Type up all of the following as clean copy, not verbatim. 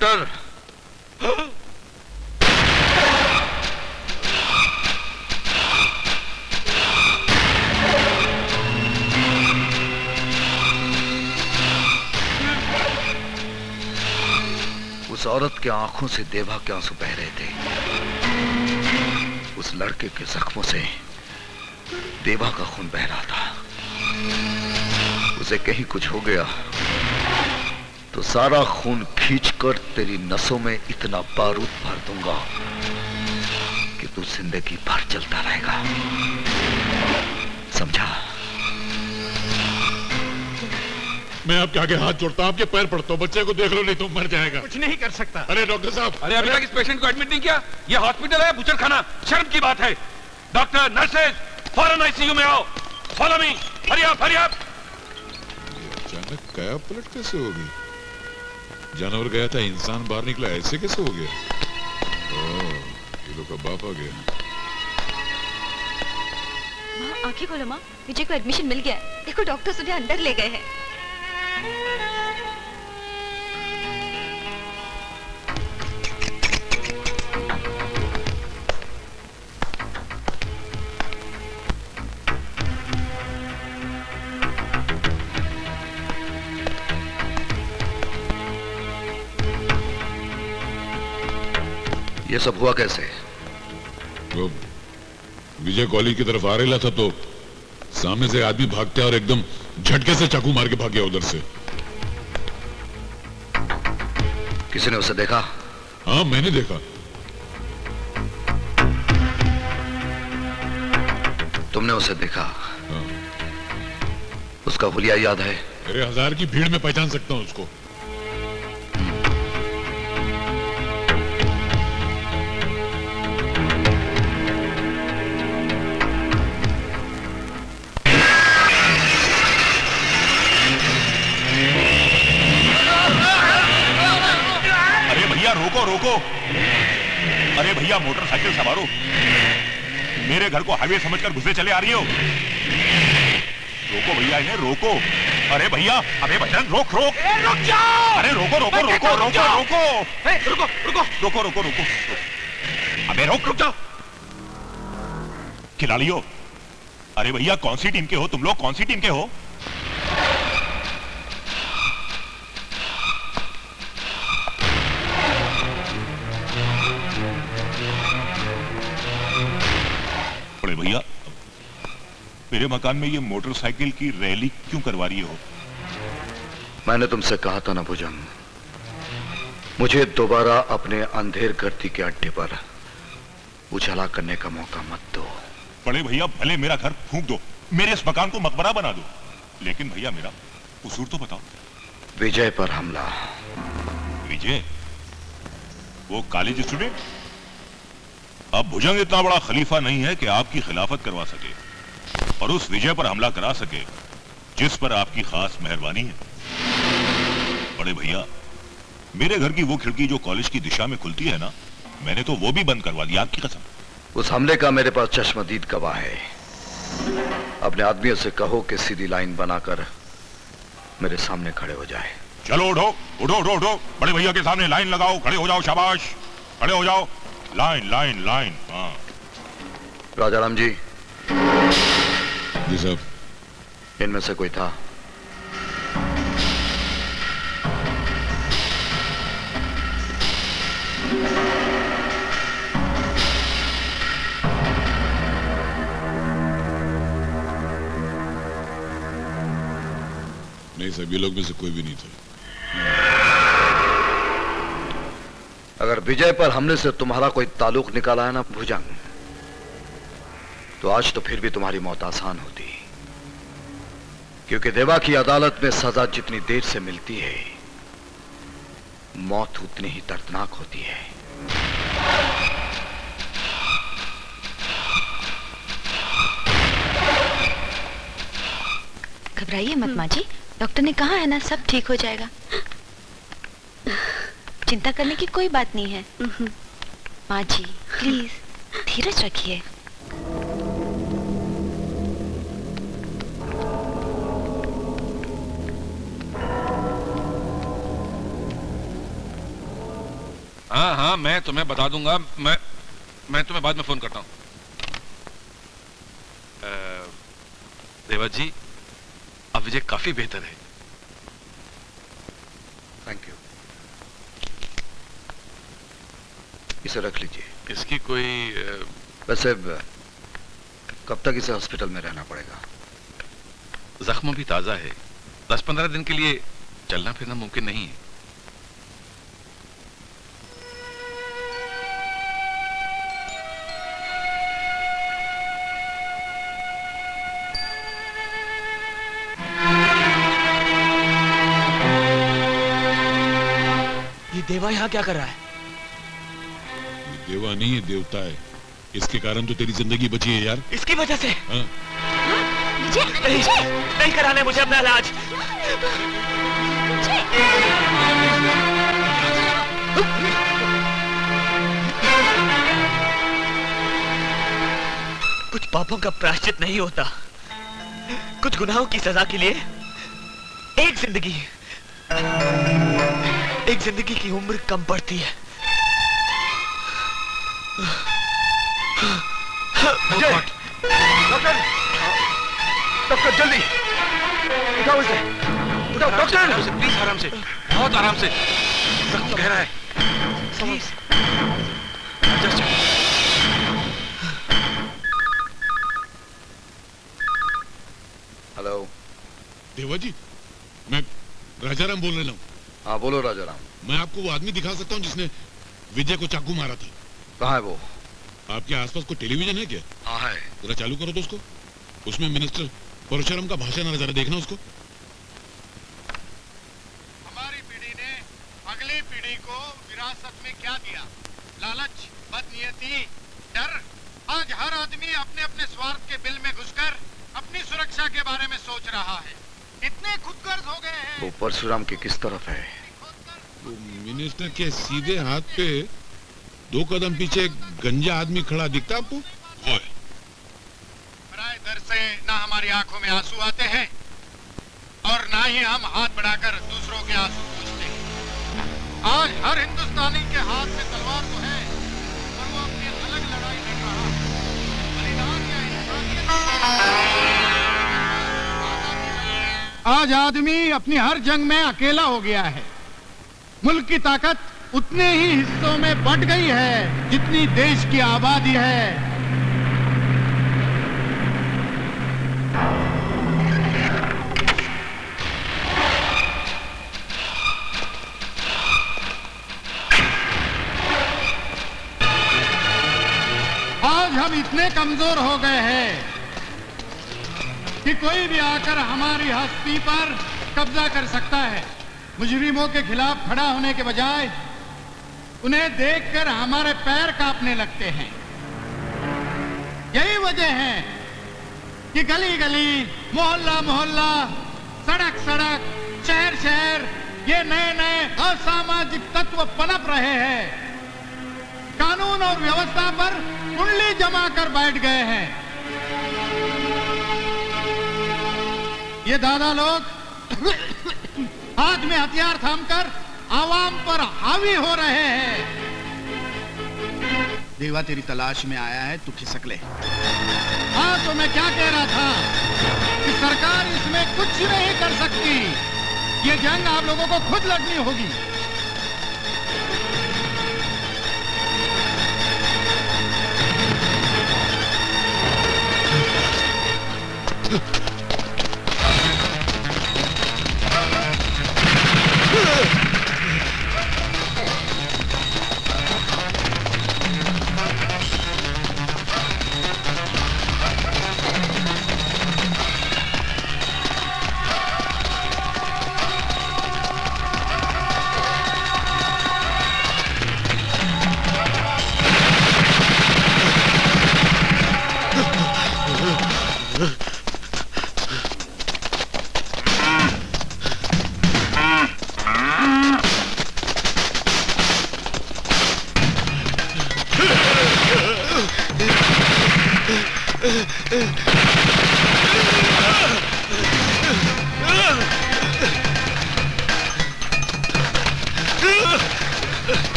Doctor, उस औरत के आंखों से देवा के आंसू बह रहे थे। उस लड़के के जख्मों से देवा का खून बह रहा था। उसे कहीं कुछ हो गया तो सारा खून खींचकर तेरी नसों में इतना बारूद भर दूंगा कि तू जिंदगी भर चलता रहेगा। समझा? मैं आपके आगे हाथ जोड़ता हूं, आपके पैर पड़ता हूं। बच्चे को देख लो, नहीं तो मर जाएगा। कुछ नहीं कर सकता। अरे डॉक्टर साहब, अरे अभी तक इस पेशेंट को एडमिट नहीं किया? ये हॉस्पिटल है, बुचर खाना? शर्म की बात है। डॉक्टर, नर्सेज, फौरन आईसीयू में आओ। Follow me, hurry up, hurry up. अचानक काया पलट कैसे हो गई? जानवर गया था, इंसान बाहर निकला, ऐसे कैसे हो गया? ओह, ये लोग का बाप आ गया। माँ आंखें खोलो माँ, विजय को एडमिशन मिल गया है। देखो डॉक्टर उन्हें अंदर ले गए हैं। ये सब हुआ कैसे? वो विजय कॉलेज की तरफ आ रहा था तो सामने से आदमी भागते और एकदम झटके से चाकू मार के भाग गया उधर से। किसी ने उसे देखा? हाँ, मैंने देखा। तुमने उसे देखा? हाँ। उसका हुलिया याद है? अरे 1000 की भीड़ में पहचान सकता हूँ उसको। रोको रोको, अरे भैया मोटरसाइकिल सवारो, मेरे घर को हाईवे समझकर घुसे चले आ रही हो? रोको भैया, इन्हें रोको। अरे भैया, अबे भजन, रोक रोक, रुक जाओ। अरे रोको रोको रोको रोको रोको, रुको रुको रोको रोको रोको, अबे रोक, रुक जाओ। खिलाड़ियों, अरे भैया कौन सी टीम के हो तुम लोग? कौन सी टीम के हो? भैया, मेरे मकान में ये मोटरसाइकिल की रैली क्यों करवा रही हो? मैंने तुमसे कहा था ना भुजंग, मुझे दोबारा अपने अंधेर गर्दी के अड्डे पर उजाला करने का मौका मत दो। बड़े भैया, भले मेरा घर फूंक दो, मेरे इस मकान को मकबरा बना दो, लेकिन भैया मेरा कसूर तो बताओ। विजय पर हमला। विजय? वो कॉलेज स्टूडेंट? अब भुजंग इतना बड़ा खलीफा नहीं है कि आपकी खिलाफत करवा सके और उस विजय पर हमला करा सके जिस पर आपकी खास मेहरबानी है। बड़े भैया, मेरे घर की वो खिड़की जो कॉलेज की दिशा में खुलती है ना, मैंने तो वो भी बंद करवा दी, आपकी कसम। उस हमले का मेरे पास चश्मदीद गवाह है। अपने आदमियों से कहो कि सीधी लाइन बनाकर मेरे सामने खड़े हो जाए। चलो उठो उठो उठो उठो, बड़े भैया के सामने लाइन लगाओ, खड़े हो जाओ, शाबाश, खड़े हो जाओ, लाइन लाइन लाइन। हाँ राजाराम जी। जी साहब। इनमें से कोई था? नहीं साहब, ये लोग में से कोई भी नहीं था। अगर विजय पर हमले से तुम्हारा कोई ताल्लुक निकाला है ना भुजंग, तो आज तो फिर भी तुम्हारी मौत आसान होती, क्योंकि देवा की अदालत में सजा जितनी देर से मिलती है, मौत उतनी ही दर्दनाक होती है। घबराइए मत माँ जी, डॉक्टर ने कहा है ना सब ठीक हो जाएगा। चिंता करने की कोई बात नहीं है। माँ जी प्लीज धीरज रखिए। हाँ हाँ, मैं तुम्हें बता दूंगा। मैं तुम्हें बाद में फोन करता हूँ। देवा जी, अब विजय काफी बेहतर है। Thank you. इसे रख लीजिए। इसकी कोई वैसे कब तक इसे हॉस्पिटल में रहना पड़ेगा? जख्म भी ताजा है। 10-15 दिन के लिए चलना फिरना मुमकिन नहीं है। ये देवा यहाँ क्या कर रहा है? ये देवा नहीं है, देवता है। इसके कारण तो तेरी जिंदगी बची है यार। इसकी वजह से? हाँ। विजय, नहीं, विजय, नहीं कराने मुझे अपना इलाज। कुछ पापों का प्रायश्चित नहीं होता। कुछ गुनाहों की सजा के लिए एक जिंदगी की उम्र कम पड़ती है। डॉक्टर, डॉक्टर जल्दी उठाओ इसे, उठाओ डॉक्टर। प्लीज आराम से, बहुत आराम से। जख्म गहरा है। प्लीज। हेलो। देवा जी, मैं राजाराम बोल रहा हूँ। हाँ बोलो राजाराम। मैं आपको वो आदमी दिखा सकता हूँ जिसने विजय को चाकू मारा था। कहाँ है वो? आपके आसपास कोई टेलीविजन है क्या? हाँ है। जरा चालू करो तो उसको। उसमें मिनिस्टर परशुराम का भाषण है, जरा देखना उसको। हमारी पीढ़ी ने अगली पीढ़ी को विरासत में क्या दिया? लालच, बदनीयती, डर। आज हर आदमी अपने अपने स्वार्थ के बिल में घुसकर अपनी सुरक्षा के बारे में सोच रहा है। इतने खुदगर्ज हो गए हैं। वो परशुराम की किस तरफ है? वो मिनिस्टर के सीधे हाथ पे 2 कदम पीछे एक गंजा आदमी खड़ा दिखता आपको? वो है। पराए दर से ना हमारी आंखों में आंसू आते हैं और ना ही हम हाथ बढ़ाकर दूसरों के आंसू पूछते हैं। आज हर हिंदुस्तानी के हाथ में तलवार तो है, पर वो अपनी अलग लड़ाई लड़ रहा है। बलिदान या इंसानियत। आज आदमी अपनी हर जंग में अकेला हो गया है। मुल्क की ताकत उतने ही हिस्सों में बंट गई है जितनी देश की आबादी है। आज हम इतने कमजोर हो गए हैं कि कोई भी आकर हमारी हस्ती पर कब्जा कर सकता है। मुजरिमों के खिलाफ खड़ा होने के बजाय उन्हें देखकर हमारे पैर कांपने लगते हैं। यही वजह है कि गली गली, मोहल्ला मोहल्ला, सड़क सड़क, शहर शहर ये नए नए असामाजिक तत्व पनप रहे हैं। कानून और व्यवस्था पर कुंडली जमा कर बैठ गए हैं। ये दादा लोग हाथ में हथियार थामकर आवाम पर हावी हो रहे हैं। देवा तेरी तलाश में आया है, तू खिसक ले। हाँ तो मैं क्या कह रहा था कि सरकार इसमें कुछ नहीं कर सकती। ये जंग आप लोगों को खुद लड़नी होगी।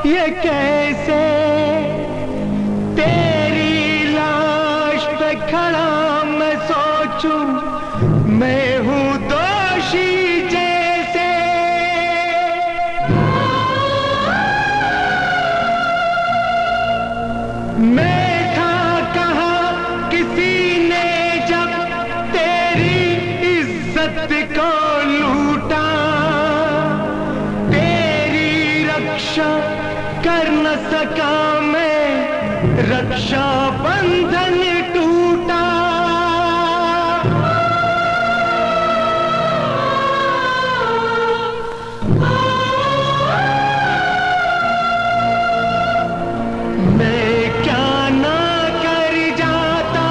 ये कैसे तेरी लाश पे खड़ा मैं सोचूं, मैं हूं दोषी जैसे। मैं था कहाँ किसी ने जब तेरी इज्जत को लूटा, तेरी रक्षा कर न सका मैं, रक्षा बंधन टूटा। मैं क्या ना कर जाता,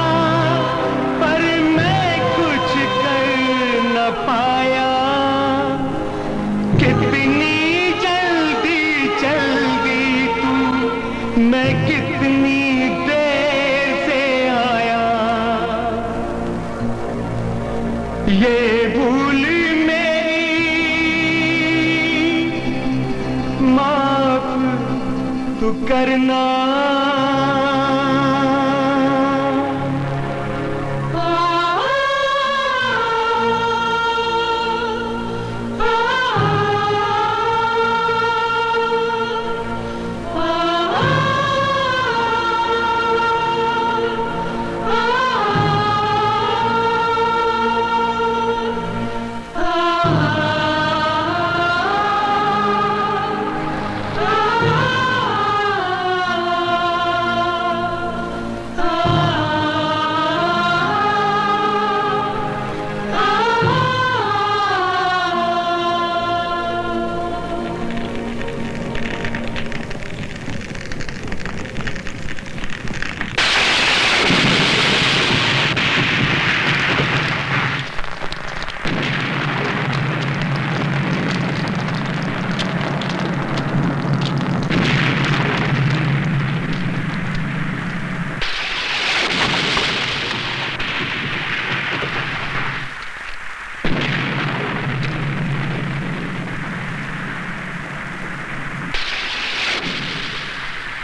पर मैं कुछ कर न पाया। कितनी जल्दी चल गई तू, मैं कितनी देर से आया। ये भूल मेरी माफ तू करना।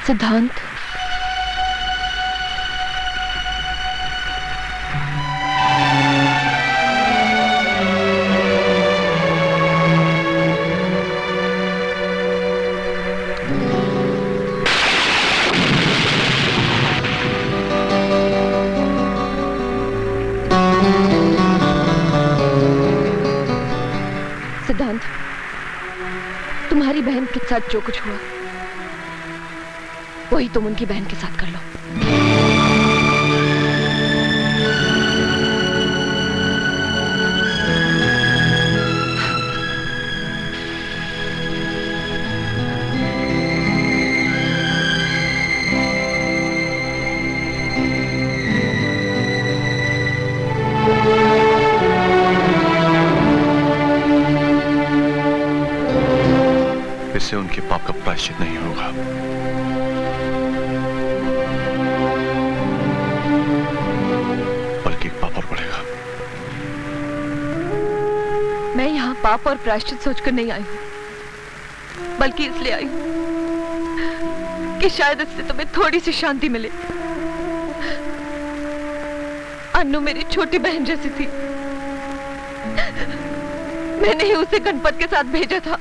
सिद्धांत, सिद्धांत, तुम्हारी बहन के साथ जो कुछ हुआ वही तुम उनकी बहन के साथ कर लो। इससे उनके पाप का प्रायश्चित नहीं होगा। मैं यहाँ पाप और प्रायश्चित सोचकर नहीं आई हूँ, बल्कि इसलिए आई हूँ कि शायद इससे तुम्हें थोड़ी सी शांति मिले। अन्नू मेरी छोटी बहन जैसी थी। मैंने ही उसे गणपत के साथ भेजा था।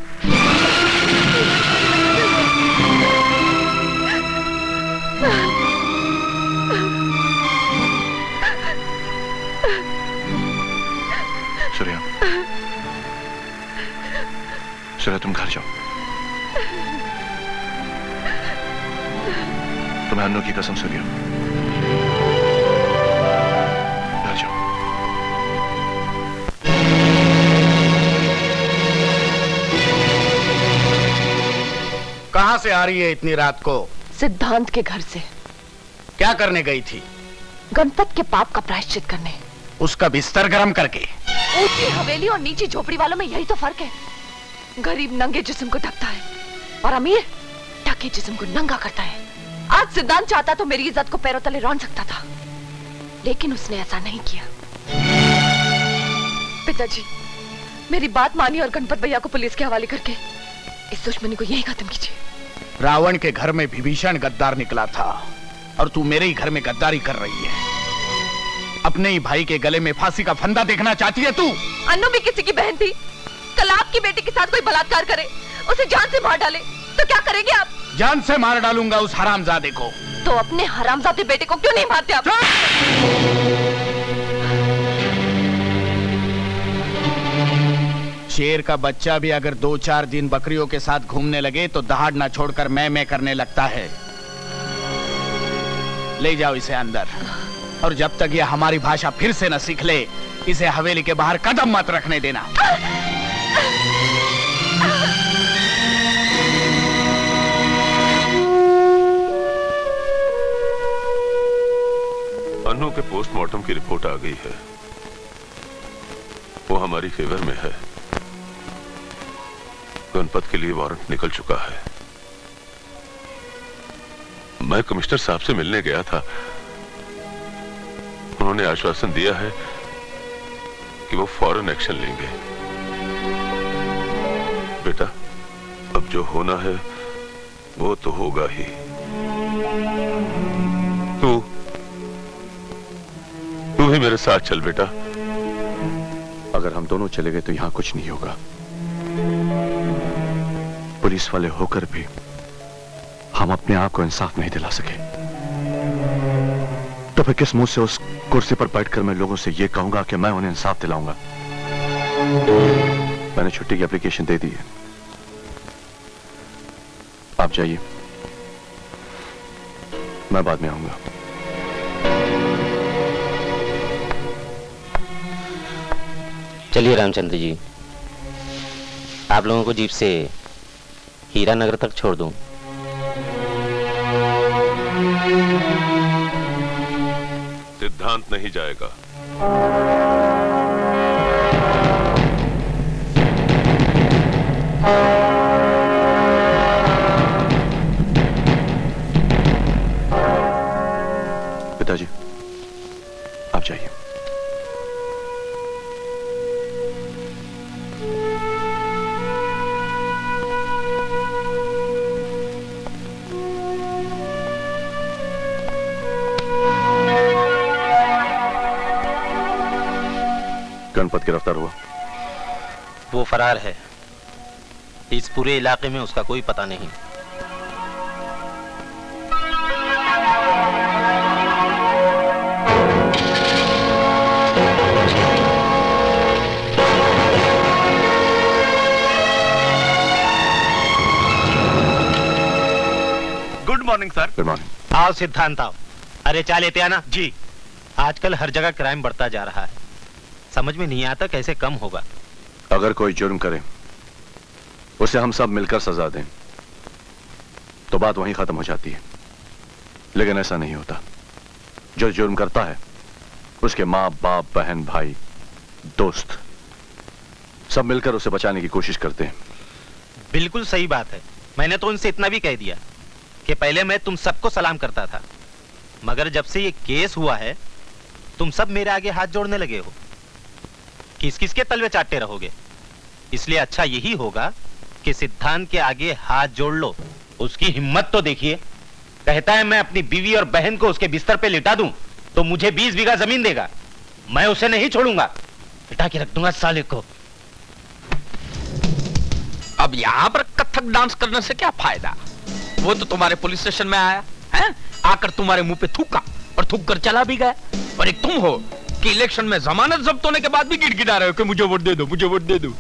सूर्या, सूर्या तुम घर जाओ। तुम्हें अन्नू की कसम सूर्या, घर जाओ। कहां से आ रही है इतनी रात को? सिद्धांत के घर से। क्या करने गई थी? गणपत के पाप का प्रायश्चित करने। उसका बिस्तर गर्म करके। ऊंची हवेली और नीची झोपड़ी वालों में यही तो फर्क है। गरीब नंगे जिस्म को ढकता है और अमीर ढके जिस्म को नंगा करता है। आज सिद्धांत चाहता तो मेरी इज्जत को पैरों तले रौंद सकता था, लेकिन उसने ऐसा नहीं किया। पिताजी, मेरी बात मानिए और गणपत भैया को पुलिस के हवाले करके इस दुश्मनी को यही खत्म कीजिए। रावण के घर में विभीषण गद्दार निकला था और तू मेरे ही घर में गद्दारी कर रही है। अपने ही भाई के गले में फांसी का फंदा देखना चाहती है तू? अन्नू भी किसी की बहन थी। कल आपकी बेटी के साथ कोई बलात्कार करे, उसे जान से मार डाले, तो क्या करेंगे आप? जान से मार डालूंगा उस हरामजादे को। तो अपने हरामजादे बेटे को क्यों नहीं मारते आप? शेर का बच्चा भी अगर 2-4 दिन बकरियों के साथ घूमने लगे तो दहाड़ ना छोड़कर मैं करने लगता है। ले जाओ इसे अंदर, और जब तक ये हमारी भाषा फिर से न सीख ले, इसे हवेली के बाहर कदम मत रखने देना। अन्नू के पोस्टमार्टम की रिपोर्ट आ गई है, वो हमारी फेवर में है। गणपत के लिए वारंट निकल चुका है। मैं कमिश्नर साहब से मिलने गया था, उन्होंने आश्वासन दिया है कि वो फौरन एक्शन लेंगे। बेटा, अब जो होना है वो तो होगा ही। तू भी मेरे साथ चल बेटा। अगर हम दोनों चले गए तो यहां कुछ नहीं होगा। पुलिस वाले होकर भी हम अपने आप को इंसाफ नहीं दिला सके, तो फिर किस मुंह से उस कुर्सी पर बैठकर मैं लोगों से यह कहूंगा कि मैं उन्हें इंसाफ दिलाऊंगा? मैंने छुट्टी की एप्लीकेशन दे दी है, आप जाइए, मैं बाद में आऊंगा। चलिए रामचंद्र जी, आप लोगों को जीप से हीरा नगर तक छोड़ दूं। सिद्धांत नहीं जाएगा। पिताजी, आप जाइए। गणपत गिरफ्तार हुआ? वो फरार है। इस पूरे इलाके में उसका कोई पता नहीं। Good morning sir. Good morning. आओ सिद्धांत आओ। अरे चाल लेते आना जी। आजकल हर जगह क्राइम बढ़ता जा रहा है, समझ में नहीं आता कैसे कम होगा। अगर कोई जुर्म करे उसे हम सब मिलकर सजा दें तो बात वहीं खत्म हो जाती है, लेकिन ऐसा नहीं होता। जो जुर्म करता है उसके माँ बाप, बहन, भाई, दोस्त सब मिलकर उसे बचाने की कोशिश करते हैं। बिल्कुल सही बात है। मैंने तो उनसे इतना भी कह दिया कि पहले मैं तुम सबको सलाम करता था, मगर जब से ये केस हुआ है तुम सब मेरे आगे हाथ जोड़ने लगे हो। किस किस के तलवे चाटते रहोगे? इसलिए अच्छा यही होगा कि सिद्धांत के आगे हाथ जोड़ लो। उसकी हिम्मत तो देखिए, कहता है मैं अपनी बीवी और बहन को उसके बिस्तर पे लिटा दूं तो मुझे 20 बीघा जमीन देगा। मैं उसे नहीं छोड़ूंगा, लिटा के रख दूंगा साले को। अब यहाँ पर कथक डांस करने से क्या फायदा? वो तो तुम्हारे पुलिस स्टेशन में आया है, आकर तुम्हारे मुंह पे थूका और थूक कर चला भी गया। और एक तुम हो कि इलेक्शन में जमानत जब्त होने के बाद भी गिड़गिड़ा रहे हो कि मुझे वोट दे दो, मुझे वोट दे दो।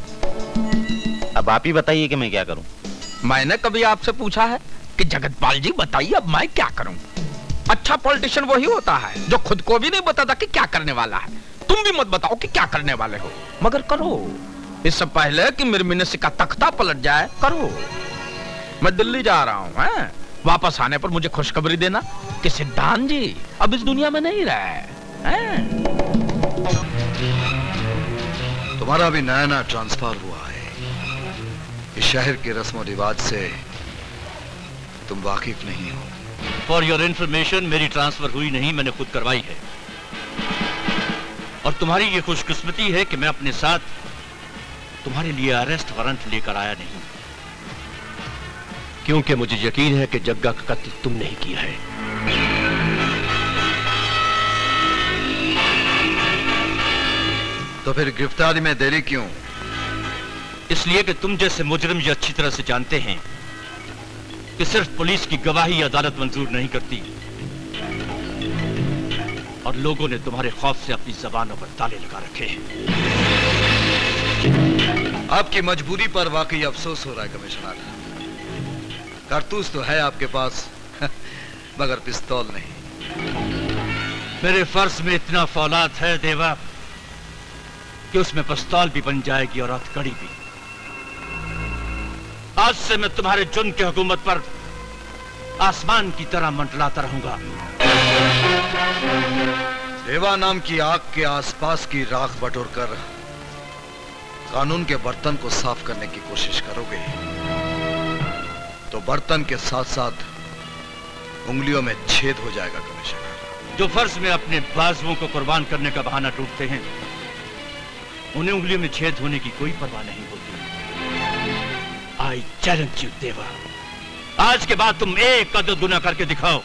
अब आप ही बताइए कि मैं क्या करूं। मैंने कभी आपसे पूछा है कि जगतपाल जी बताइए अब मैं क्या करूं? अच्छा पॉलिटिशियन वही होता है जो खुद को भी नहीं बताता कि क्या करने वाला है। तुम भी मत बताओ कि क्या करने वाले हो, मगर करो। इससे पहले कि मेरे मिनिस्ट्री का तख्ता पलट जाए, करो। मैं दिल्ली जा रहा हूं, वापस आने पर मुझे खुशखबरी देना कि सिद्धांत जी अब इस दुनिया में नहीं रहे। तुम्हारा भी नया नया ट्रांसफर हुआ है। इस शहर के रस्म और रिवाज से तुम वाकिफ नहीं हो। फॉर योर इंफॉर्मेशन, मेरी ट्रांसफर हुई नहीं, मैंने खुद करवाई है। और तुम्हारी ये खुशकिस्मती है कि मैं अपने साथ तुम्हारे लिए अरेस्ट वारंट लेकर आया नहीं। क्योंकि मुझे यकीन है कि जग्गा का कत्ल तुमने ही किया है। तो फिर गिरफ्तारी में देरी क्यों? इसलिए कि तुम जैसे मुजरिम ये अच्छी तरह से जानते हैं कि सिर्फ पुलिस की गवाही अदालत मंजूर नहीं करती, और लोगों ने तुम्हारे खौफ से अपनी जबानों पर ताले लगा रखे हैं। आपकी मजबूरी पर वाकई अफसोस हो रहा है कमिश्नर। कारतूस तो है आपके पास मगर पिस्तौल नहीं। मेरे फर्ज में इतना फौलाद है देवा कि उसमें पिस्तौल भी बन जाएगी और हथकड़ी भी। आज से मैं तुम्हारे जुर्म की हुकूमत पर आसमान की तरह मंडलाता रहूंगा। देवा नाम की आग के आसपास की राख बटोरकर कानून के बर्तन को साफ करने की कोशिश करोगे तो बर्तन के साथ साथ उंगलियों में छेद हो जाएगा कमिश्नर। जो फर्ज में अपने बाजुओं को कुर्बान करने का बहाना ढूंढते हैं उन्हें उंगलियों में छेद होने की कोई परवाह नहीं होती। आई चैलेंज यू देवा, आज के बाद तुम एक कदर गुनाह करके दिखाओ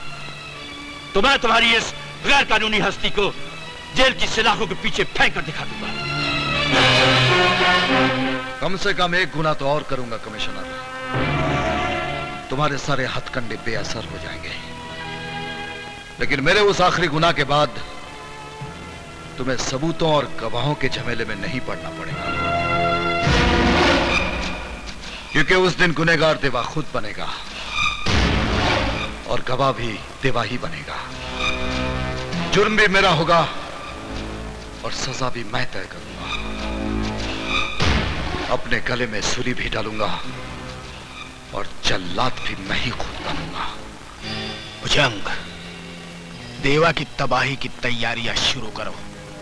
तो मैं तुम्हारी इस गैर कानूनी हस्ती को जेल की सलाखों के पीछे फेंक कर दिखा दूंगा। कम से कम एक गुनाह तो और करूंगा कमिश्नर, तुम्हारे सारे हथकंडे बेअसर हो जाएंगे। लेकिन मेरे उस आखिरी गुनाह के बाद तुम्हें सबूतों और गवाहों के झमेले में नहीं पड़ना पड़ेगा, क्योंकि उस दिन गुनहगार देवा खुद बनेगा और गवाह भी देवा ही बनेगा। जुर्म भी मेरा होगा और सजा भी मैं तय करूंगा। अपने गले में सुरी भी डालूंगा और जल्लाद भी मैं ही खुद बनूंगा। भुजंग, देवा की तबाही की तैयारियां शुरू करो।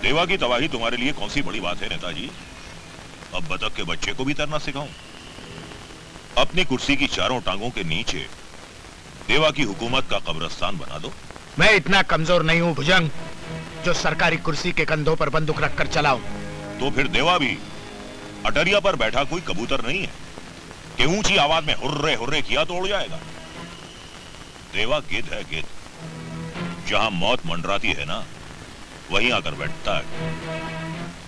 देवा की तबाही तुम्हारे लिए कौन सी बड़ी बात है नेताजी? अब बतख के बच्चे को भी तैरना सिखाऊं? अपनी कुर्सी की चारों टांगों के नीचे देवा की हुकूमत का कब्रिस्तान बना दो। मैं इतना कमजोर नहीं हूं भुजंग जो सरकारी कुर्सी के कंधों पर बंदूक रखकर चलाऊं। तो फिर देवा भी अटरिया पर बैठा कोई कबूतर नहीं है कि ऊंची आवाज में हुर्रे हुर्रे किया तो उड़ जाएगा। देवा गिद्ध है, गिद्ध। जहां मौत मंडराती है ना वहीं आकर बैठता है।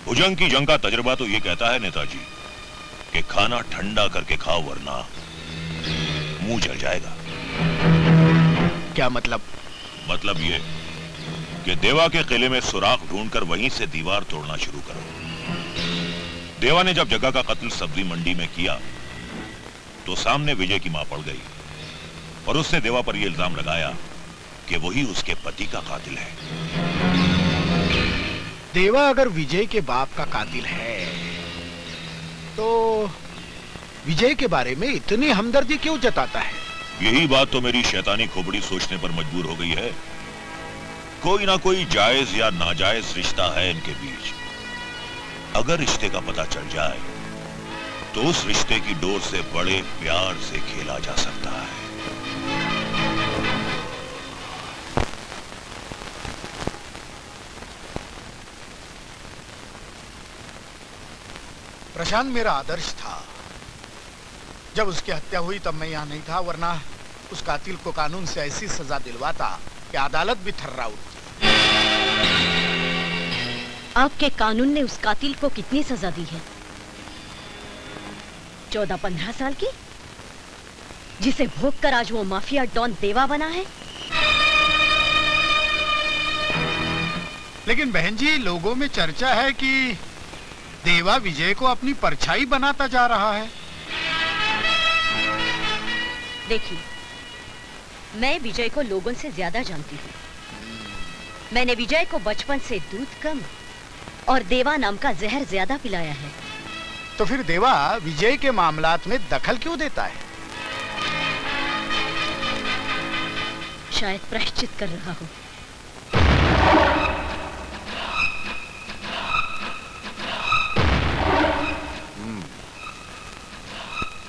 भुजंग की जंग का तजुर्बा तो ये कहता है नेताजी कि खाना ठंडा करके खाओ वरना मुंह जल जाएगा। क्या मतलब? मतलब ये कि देवा के किले में सुराख ढूंढकर वहीं से दीवार तोड़ना शुरू करो। देवा ने जब जग्गा का कत्ल सब्जी मंडी में किया तो सामने विजय की मां पड़ गई और उसने देवा पर यह इल्जाम लगाया कि वही उसके पति का कातिल है। देवा अगर विजय के बाप का कातिल है तो विजय के बारे में इतनी हमदर्दी क्यों जताता है? यही बात तो मेरी शैतानी खोपड़ी सोचने पर मजबूर हो गई है। कोई ना कोई जायज या नाजायज रिश्ता है इनके बीच। अगर रिश्ते का पता चल जाए तो उस रिश्ते की डोर से बड़े प्यार से खेला जा सकता है। प्रशांत मेरा आदर्श था। जब उसकी हत्या हुई तब मैं यहां नहीं था, वरना उस कातिल को कानून से ऐसी सजा दिलवाता कि अदालत भी थर्रा उठती। आपके कानून ने उस कातिल को कितनी सजा दी है? 14-15 साल की, जिसे भोग कर आज वो माफिया डॉन देवा बना है। लेकिन बहन जी, लोगों में चर्चा है कि देवा विजय को अपनी परछाई बनाता जा रहा है। देखिए, मैं विजय को लोगों से ज्यादा जानती हूँ। मैंने विजय को बचपन से दूध कम और देवा नाम का जहर ज्यादा पिलाया है। तो फिर देवा विजय के मामलात में दखल क्यों देता है? शायद प्रायश्चित कर रहा हो।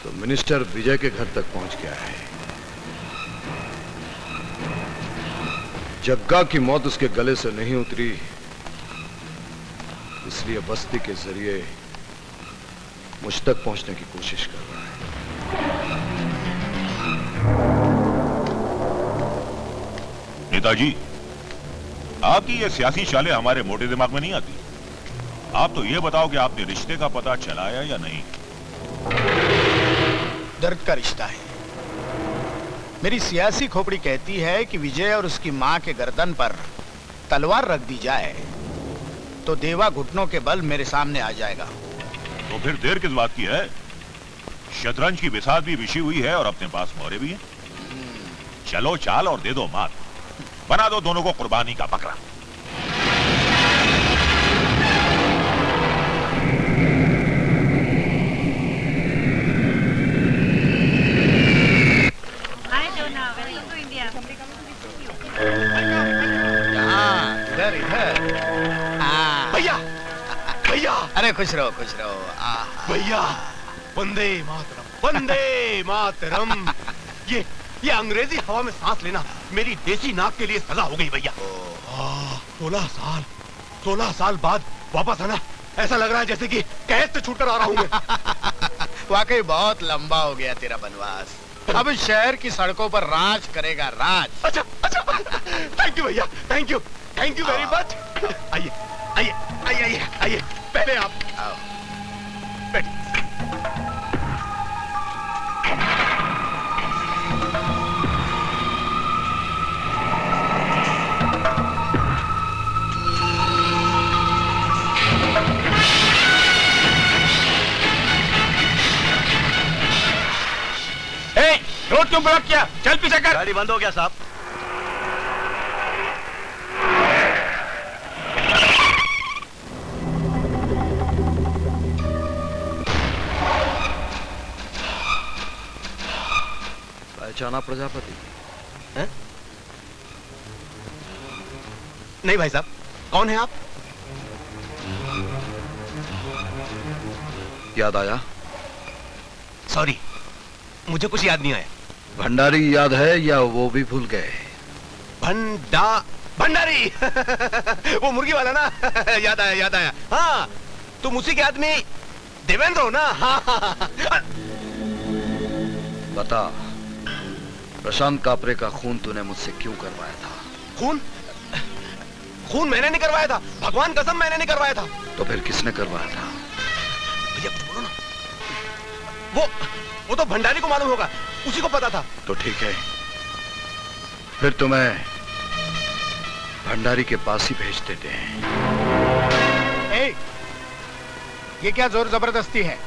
तो मिनिस्टर विजय के घर तक पहुंच गया है। जग्गा की मौत उसके गले से नहीं उतरी, इसलिए बस्ती के जरिए मुझ तक पहुंचने की कोशिश कर रहा है। नेताजी, आपकी ये सियासी चालें हमारे मोटे दिमाग में नहीं आती। आप तो ये बताओ कि आपने रिश्ते का पता चलाया या नहीं। दर्द का रिश्ता है। मेरी सियासी खोपड़ी कहती है कि विजय और उसकी मां के गर्दन पर तलवार रख दी जाए तो देवा घुटनों के बल मेरे सामने आ जाएगा। तो फिर देर किस बात की है? शतरंज की बिसात भी बिछी हुई है और अपने पास मोहरे भी हैं। चलो चाल और दे दो मात, बना दो दोनों को कुर्बानी का बकरा। इधर इधर। भैया भैया, अरे खुश रहो खुश रहो। भैया वंदे मातरम, वंदे मातरम। ये अंग्रेजी हवा में सांस लेना मेरी देसी नाक के लिए सजा हो गई भैया। 16 साल बाद वापस आना, ऐसा लग रहा है जैसे कि कैद से छूटकर आ रहा हूं मैं। वाकई बहुत लंबा हो गया तेरा बनवास। अब शहर की सड़कों पर राज करेगा, राज। अच्छा अच्छा, थैंक यू भैया, थैंक यू वेरी मच। आइए आइए आइए आइए आइए, पहले आप आओ, बैठिए। रोड क्यों ब्लॉक किया? चल पीछे कर। गाड़ी बंद हो गया साहब। पहचाना प्रजापति? है? नहीं भाई साहब, कौन है आप? याद आया? सॉरी, मुझे कुछ याद नहीं आया। भंडारी याद है या वो भी भूल गए? भंडारी वो मुर्गी वाला ना। याद आया। हाँ, तुम उसी के आदमी देवेंद्र हो ना? हाँ। बता, प्रशांत कापरे का खून तूने मुझसे क्यों करवाया था? खून मैंने नहीं करवाया था, भगवान कसम मैंने नहीं करवाया था। तो फिर किसने करवाया था? भैया बोलो ना। वो तो भंडारी को मालूम होगा, उसी को पता था। तो ठीक है, फिर तुम्हें भंडारी के पास ही भेज देते हैं। ये क्या जोर जबरदस्ती है?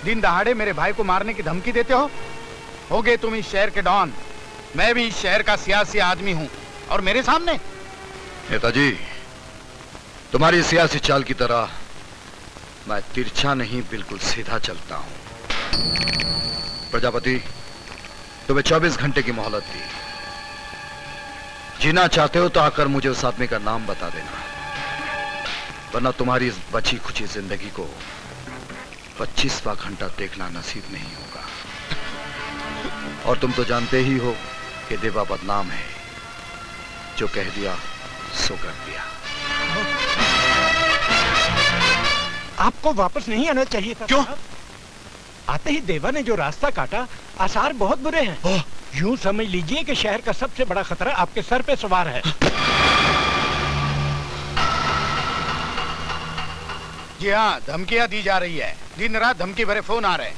दिन दहाड़े मेरे भाई को मारने की धमकी देते हो गए तुम इस शहर के डॉन। मैं भी इस शहर का सियासी आदमी हूं और मेरे सामने। नेताजी, तुम्हारी सियासी चाल की तरह मैं तिरछा नहीं, बिल्कुल सीधा चलता हूं। प्रजापति, तुम्हें 24 घंटे की मोहलत दी। जीना चाहते हो तो आकर मुझे उस आदमी का नाम बता देना, वरना तुम्हारी इस बची खुची जिंदगी को 25वां घंटा देखना नसीब नहीं होगा। और तुम तो जानते ही हो कि देवा बदनाम है, जो कह दिया सो कर दिया। आपको वापस नहीं आना चाहिए था। क्यों? आते ही देवा ने जो रास्ता काटा, आसार बहुत बुरे हैं। यूं समझ लीजिए कि शहर का सबसे बड़ा खतरा आपके सर पे सवार है। जी हाँ, धमकियां दी जा रही है। दिन रात धमकी भरे फोन आ रहे हैं।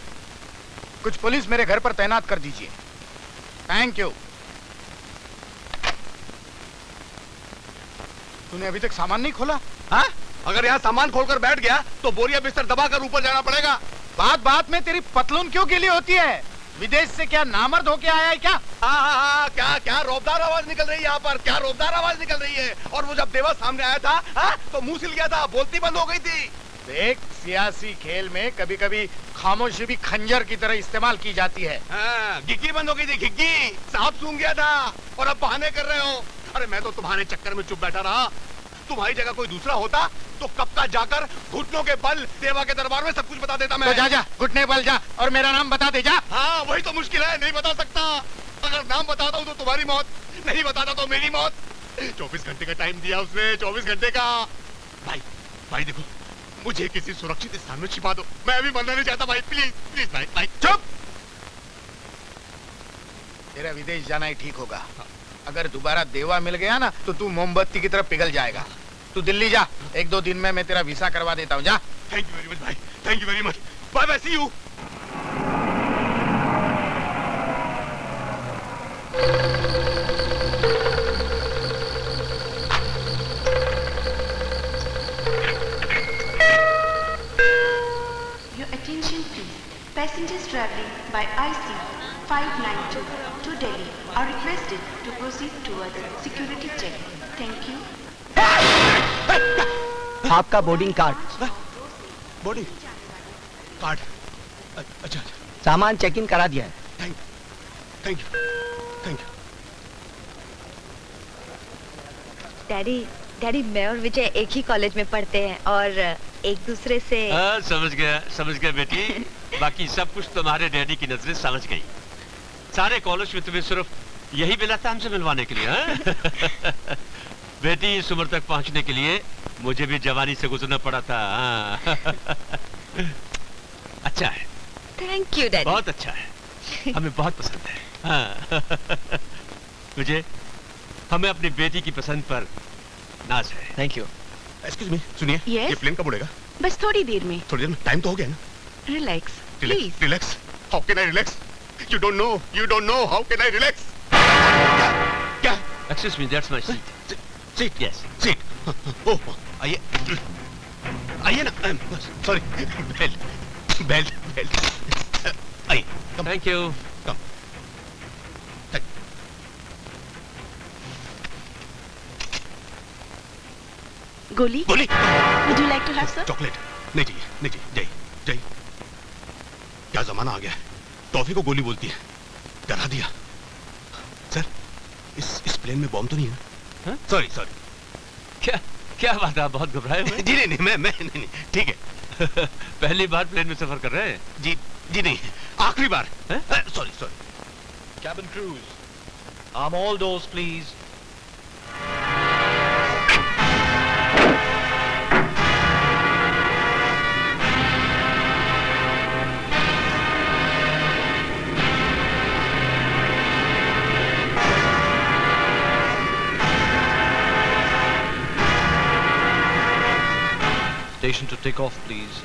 कुछ पुलिस मेरे घर पर तैनात कर दीजिए। Thank you. तूने अभी तक सामान नहीं खोला? हाँ? अगर यहाँ सामान खोलकर बैठ गया तो बोरिया बिस्तर दबाकर ऊपर जाना पड़ेगा। बात बात में तेरी पतलून क्यों गीली होती है? विदेश से क्या नामर्द होके आया है क्या? हाँ, क्या रोबदार आवाज निकल रही है यहाँ पर, क्या रोबदार आवाज निकल रही है। और वो जब देवा सामने आया था, हाँ, तो मुंह सिल गया था, बोलती बंद हो गई थी। देख, सियासी खेल में कभी कभी खामोशी भी खंजर की तरह इस्तेमाल की जाती है। हाँ, घिग्गी बंद हो गई थी, घिग्गी। सांप सूंघ गया था और अब बहाने कर रहे हो। अरे मैं तो तुम्हारे चक्कर में चुप बैठा रहा। तुम्हारी जगह कोई दूसरा होता तो कब का जाकर घुटनों के बल देवा के दरबार में सब कुछ बता देता मैं। तो जा घुटने बल जा और मेरा नाम बता दे जा। हाँ, वही तो मुश्किल है, नहीं बता सकता। अगर नाम बताता हूँ तो तुम्हारी मौत, नहीं बताता तो मेरी मौत। 24 घंटे का टाइम दिया उसने, 24 घंटे का। भाई देखो, मुझे किसी सुरक्षित स्थान में छिपा दो। मैं अभी मरना नहीं चाहता भाई, प्लीज भाई। चुप। तेरा विदेश जाना ही ठीक होगा। अगर दोबारा देवा मिल गया ना तो तू मोमबत्ती की तरफ पिघल जाएगा। तू दिल्ली जा, 1-2 दिन में मैं तेरा वीसा करवा देता हूँ, जा। थैंक यू वेरी मच भाई, thank you very much. Bye bye, see you. Your attention please. Passengers traveling by IC 592 to Delhi are requested to proceed towards security check. Thank you. आपका boarding card. Boarding card? अच्छा। सामान check in करा दिया है। Thank you. Daddy मैं और विजय एक ही college में पढ़ते हैं और एक दूसरे से। समझ गया बेटी। बाकी सब कुछ तुम्हारे डैडी की नजरें समझ गई। सारे कॉलेज में तुम्हें सिर्फ यही मिला था हमसे मिलवाने के लिए। हाँ? बेटी इस उम्र तक पहुंचने के लिए मुझे भी जवानी से गुजरना पड़ा था। अच्छा है। Thank you daddy. बहुत अच्छा है, हमें बहुत पसंद है। हाँ। मुझे हमें अपनी बेटी की पसंद पर नाज है। Thank you. एक्सक्यूज मी, सुनिए। Yes? ये प्लेन कब उड़ेगा? बस थोड़ी देर में। थोड़ी देर में? टाइम तो हो गया ना। Relax please. Relax? How can I relax? You don't know how can I relax? क्या? Excuse me, that's my seat. Seat? Yes. Seat. Oh, आइए ना। Sorry, belt. आइए। Thank you. गोली? Would you like to have sir? Chocolate? नहीं चाहिए। जय। क्या जमाना आ गया है, टॉफी को गोली बोलती है। डरा दिया। सर, इस प्लेन में बॉम्ब तो नहीं है ना? सॉरी। क्या बात है, आप बहुत घबराए हुए? जी नहीं, मैं नहीं, ठीक है। पहली बार प्लेन में सफर कर रहे हैं? जी नहीं, आखिरी बार। Sorry. Cabin crews, arm all doors please. Station to take off please.